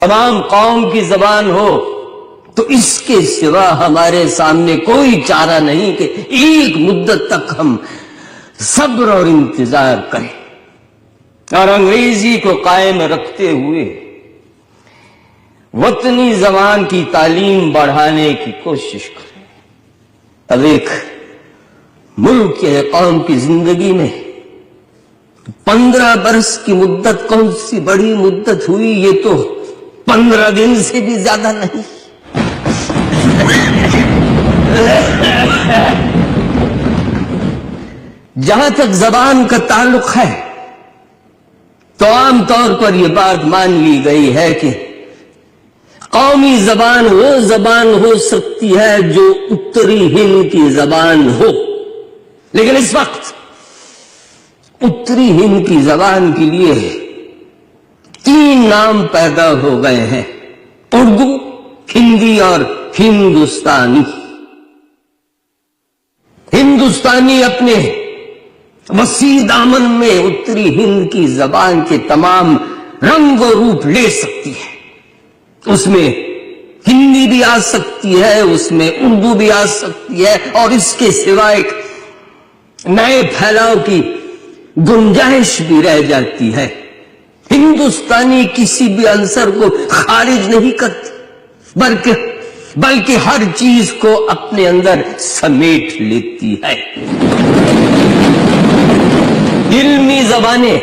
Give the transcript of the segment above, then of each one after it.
تمام قوم کی زبان ہو تو اس کے سوا ہمارے سامنے کوئی چارہ نہیں کہ ایک مدت تک ہم صبر اور انتظار کریں اور انگریزی کو قائم رکھتے ہوئے وطنی زبان کی تعلیم بڑھانے کی کوشش کریں۔ اب ایک ملک یا قوم کی زندگی میں 15 برس کی مدت کون سی بڑی مدت ہوئی؟ یہ تو 15 دن سے بھی زیادہ نہیں۔ جہاں تک زبان کا تعلق ہے تو عام طور پر یہ بات مان لی گئی ہے کہ قومی زبان وہ زبان ہو سکتی ہے جو اتری ہند کی زبان ہو، لیکن اس وقت اتری ہند کی زبان کے لیے 3 نام پیدا ہو گئے ہیں: اردو، ہندی اور ہندوستانی۔ ہندوستانی اپنے وسیع دامن میں اتری ہند کی زبان کے تمام رنگ و روپ لے سکتی ہے۔ اس میں ہندی بھی آ سکتی ہے، اس میں اردو بھی آ سکتی ہے، اور اس کے سوا ایک نئے پھیلاؤ کی گنجائش بھی رہ جاتی ہے۔ ہندوستانی کسی بھی عنصر کو خارج نہیں کرتی بلکہ ہر چیز کو اپنے اندر سمیٹ لیتی ہے۔ علمی زبانیں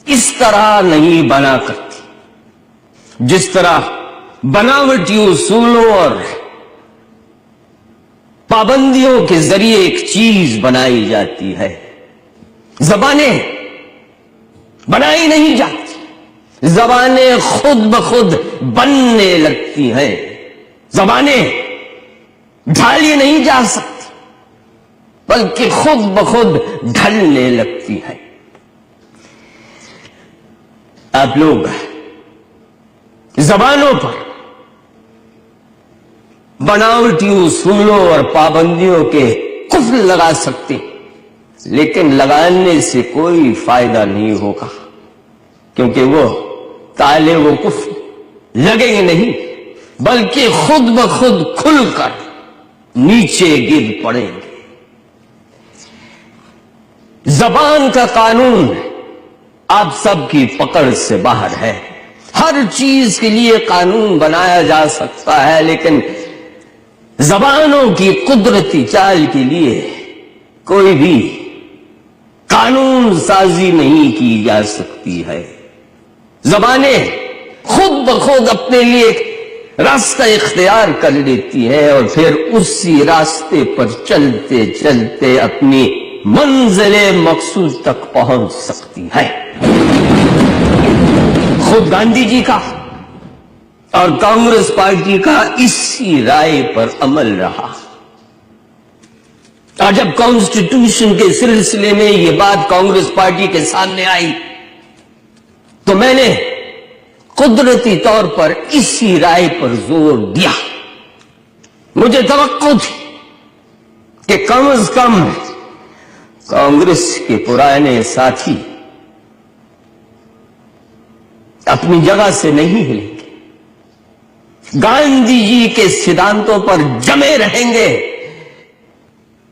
اس طرح نہیں بنا کرتی جس طرح بناوٹی اصولوں اور پابندیوں کے ذریعے ایک چیز بنائی جاتی ہے۔ زبانیں بنائی نہیں جاتی، زبانیں خود بخود بننے لگتی ہیں۔ زبانیں ڈھالی نہیں جا سکتی بلکہ خود بخود ڈھلنے لگتی ہے۔ آپ لوگ زبانوں پر بناوٹی اصولوں اور پابندیوں کے قفل لگا سکتے، لیکن لگانے سے کوئی فائدہ نہیں ہوگا، کیونکہ وہ تالے و قفل لگیں گے نہیں بلکہ خود بخود کھل کر نیچے گر پڑیں گے۔ زبان کا قانون آپ سب کی پکڑ سے باہر ہے۔ ہر چیز کے لیے قانون بنایا جا سکتا ہے، لیکن زبانوں کی قدرتی چال کے لیے کوئی بھی قانون سازی نہیں کی جا سکتی ہے۔ زبانیں خود بخود اپنے لیے ایک راستہ اختیار کر لیتی ہے اور پھر اسی راستے پر چلتے چلتے اپنی منزل مقصود تک پہنچ سکتی ہے۔ خود گاندھی جی کا اور کانگریس پارٹی کا اسی رائے پر عمل رہا، اور جب کانسٹیٹیوشن کے سلسلے میں یہ بات کانگریس پارٹی کے سامنے آئی تو میں نے قدرتی طور پر اسی رائے پر زور دیا۔ مجھے توقع تھی کہ کم از کم کانگریس کے پرانے ساتھی اپنی جگہ سے نہیں ہلیں گے، گاندھی جی کے سدھانتوں پر جمے رہیں گے،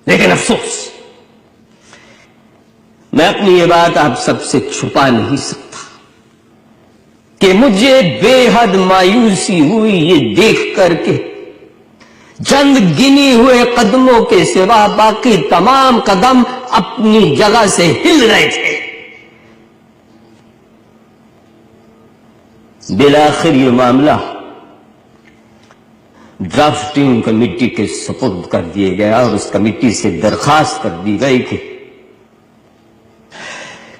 لیکن افسوس میں اپنی یہ بات آپ سب سے چھپا نہیں سکتا کہ مجھے بے حد مایوسی ہوئی یہ دیکھ کر کے چند گنی ہوئے قدموں کے سوا باقی تمام قدم اپنی جگہ سے ہل رہے تھے۔ بالآخر یہ معاملہ ڈرافٹنگ کمیٹی کے سپرد کر دیا گیا اور اس کمیٹی سے درخواست کر دی گئی کہ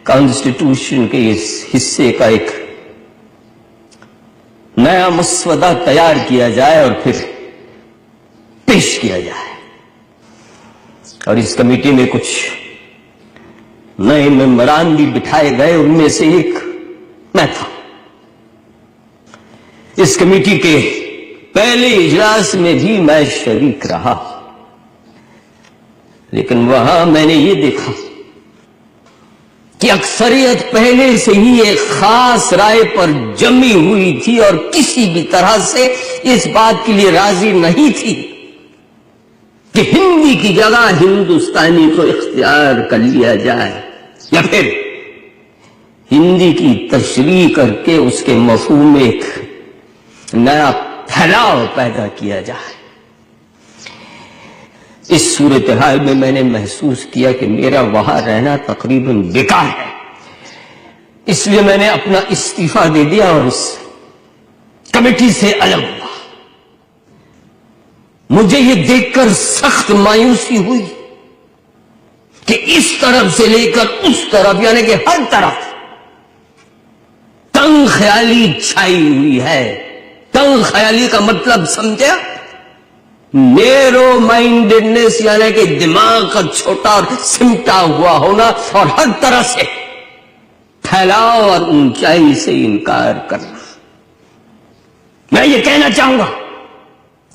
کانسٹیٹیوشن کے اس حصے کا ایک نیا مسودہ تیار کیا جائے اور پھر پیش کیا جائے، اور اس کمیٹی میں کچھ نئے ممبران بھی بٹھائے گئے، ان میں سے ایک میں تھا۔ اس کمیٹی کے پہلے اجلاس میں بھی میں شریک رہا، لیکن وہاں میں نے یہ دیکھا کہ اکثریت پہلے سے ہی ایک خاص رائے پر جمی ہوئی تھی اور کسی بھی طرح سے اس بات کے لیے راضی نہیں تھی کہ ہندی کی جگہ ہندوستانی کو اختیار کر لیا جائے یا پھر ہندی کی تشریح کر کے اس کے مفہوم میں ایک نیا پھیلاؤ پیدا کیا جائے۔ اس صورتحال میں میں نے محسوس کیا کہ میرا وہاں رہنا تقریباً بیکار ہے، اس لیے میں نے اپنا استعفیٰ دے دیا اور اس کمیٹی سے الگ ہوا۔ مجھے یہ دیکھ کر سخت مایوسی ہوئی کہ اس طرف سے لے کر اس طرف یعنی کہ ہر طرف تنگ خیالی چھائی ہوئی ہے۔ تنگ خیالی کا مطلب سمجھا؟ نیرو مائنڈڈنس یعنی کہ دماغ کا چھوٹا اور سمٹا ہوا ہونا اور ہر طرح سے پھیلاؤ اور اونچائی سے انکار کرنا۔ میں یہ کہنا چاہوں گا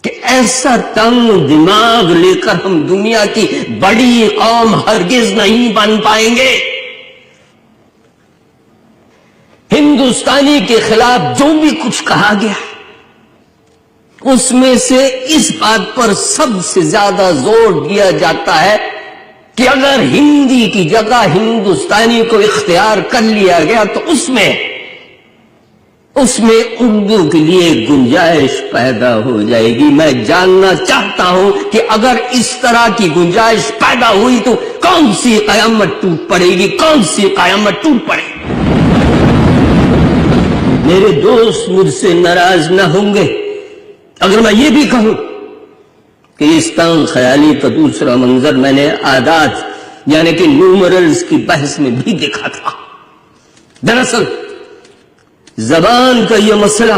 کہ ایسا تنگ دماغ لے کر ہم دنیا کی بڑی قوم ہرگز نہیں بن پائیں گے۔ ہندوستانی کے خلاف جو بھی کچھ کہا گیا اس میں سے اس بات پر سب سے زیادہ زور دیا جاتا ہے کہ اگر ہندی کی جگہ ہندوستانی کو اختیار کر لیا گیا تو اس میں اردو کے لیے گنجائش پیدا ہو جائے گی۔ میں جاننا چاہتا ہوں کہ اگر اس طرح کی گنجائش پیدا ہوئی تو کون سی قیامت ٹوٹ پڑے گی، کون سی قیامت ٹوٹ پڑے گی۔ میرے دوست مجھ سے ناراض نہ ہوں گے اگر میں یہ بھی کہوں کہ اس تنگ خیالی کا دوسرا منظر میں نے اعداد یعنی کہ نیومرلز کی بحث میں بھی دیکھا تھا۔ دراصل زبان کا یہ مسئلہ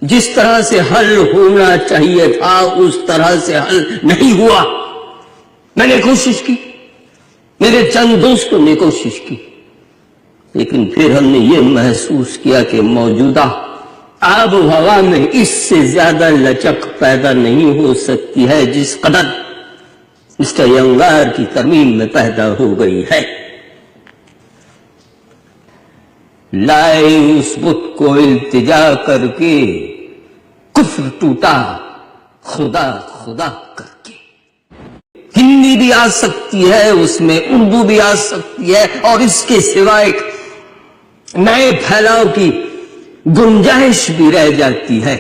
جس طرح سے حل ہونا چاہیے تھا اس طرح سے حل نہیں ہوا۔ میں نے کوشش کی، میرے چند دوستوں نے کوشش کی، لیکن پھر ہم نے یہ محسوس کیا کہ موجودہ آب و ہوا میں اس سے زیادہ لچک پیدا نہیں ہو سکتی ہے جس قدر مسٹر ینگار کی ترمیم میں پیدا ہو گئی ہے۔ لائے اس بت کو التجا کر کے، کفر ٹوٹا خدا خدا کر کے۔ ہندی بھی آ سکتی ہے، اس میں اردو بھی آ سکتی ہے اور اس کے سوا ایک نئے پھیلاؤ کی گنجائش بھی رہ جاتی ہے۔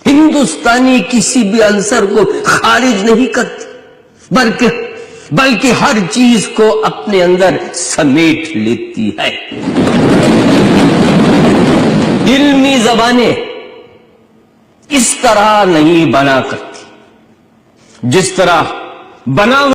ہندوستانی کسی بھی عنصر کو خارج نہیں کرتی بلکہ ہر چیز کو اپنے اندر سمیٹ لیتی ہے۔ علمی زبانیں اس طرح نہیں بنا کرتی جس طرح بنا